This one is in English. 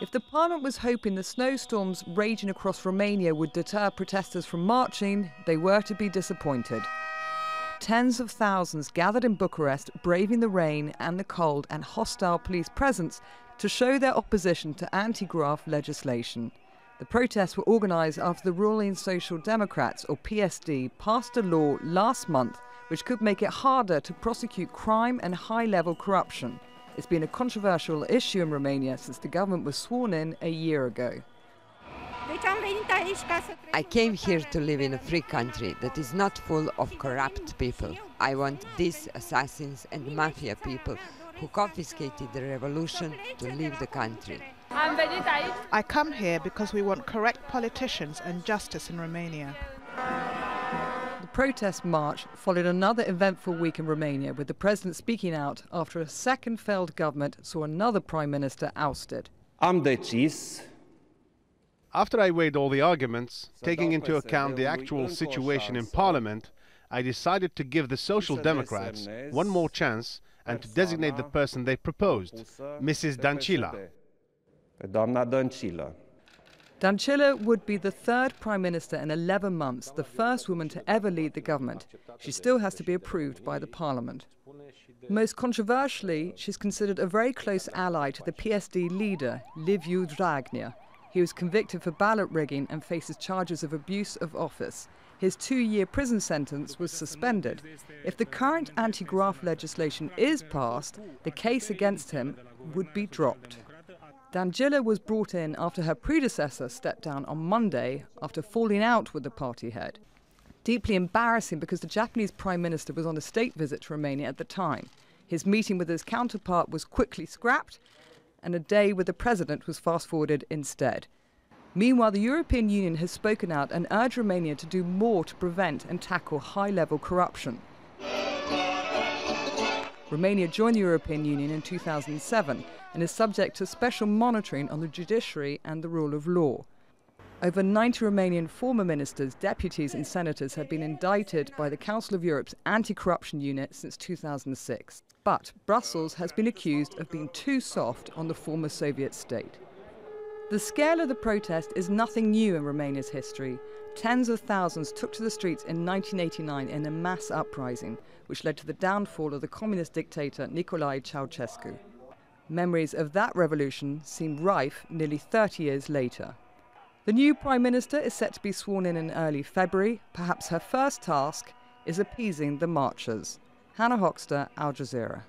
If the parliament was hoping the snowstorms raging across Romania would deter protesters from marching, they were to be disappointed. Tens of thousands gathered in Bucharest, braving the rain and the cold and hostile police presence to show their opposition to anti-graft legislation. The protests were organised after the ruling Social Democrats, or PSD, passed a law last month which could make it harder to prosecute crime and high-level corruption. It's been a controversial issue in Romania since the government was sworn in a year ago. I came here to live in a free country that is not full of corrupt people. I want these assassins and mafia people who confiscated the revolution to leave the country. I come here because we want correct politicians and justice in Romania. The protest march followed another eventful week in Romania, with the president speaking out after a second failed government saw another prime minister ousted. After I weighed all the arguments, taking into account the actual situation in Parliament, I decided to give the Social Democrats one more chance and to designate the person they proposed, Mrs. Dăncilă. Dăncilă would be the third prime minister in 11 months, the first woman to ever lead the government. She still has to be approved by the parliament. Most controversially, she's considered a very close ally to the PSD leader, Liviu Dragnea. He was convicted for ballot rigging and faces charges of abuse of office. His 2-year prison sentence was suspended. If the current anti-graft legislation is passed, the case against him would be dropped. Dăncilă was brought in after her predecessor stepped down on Monday after falling out with the party head. Deeply embarrassing because the Japanese Prime Minister was on a state visit to Romania at the time. His meeting with his counterpart was quickly scrapped, and a day with the president was fast-forwarded instead. Meanwhile, the European Union has spoken out and urged Romania to do more to prevent and tackle high-level corruption. Romania joined the European Union in 2007 and is subject to special monitoring on the judiciary and the rule of law. Over 90 Romanian former ministers, deputies and senators have been indicted by the Council of Europe's anti-corruption unit since 2006. But Brussels has been accused of being too soft on the former Soviet state. The scale of the protest is nothing new in Romania's history. Tens of thousands took to the streets in 1989 in a mass uprising, which led to the downfall of the communist dictator Nicolae Ceausescu. Memories of that revolution seem rife nearly 30 years later. The new Prime Minister is set to be sworn in early February. Perhaps her first task is appeasing the marchers. Hoexstar, Al Jazeera.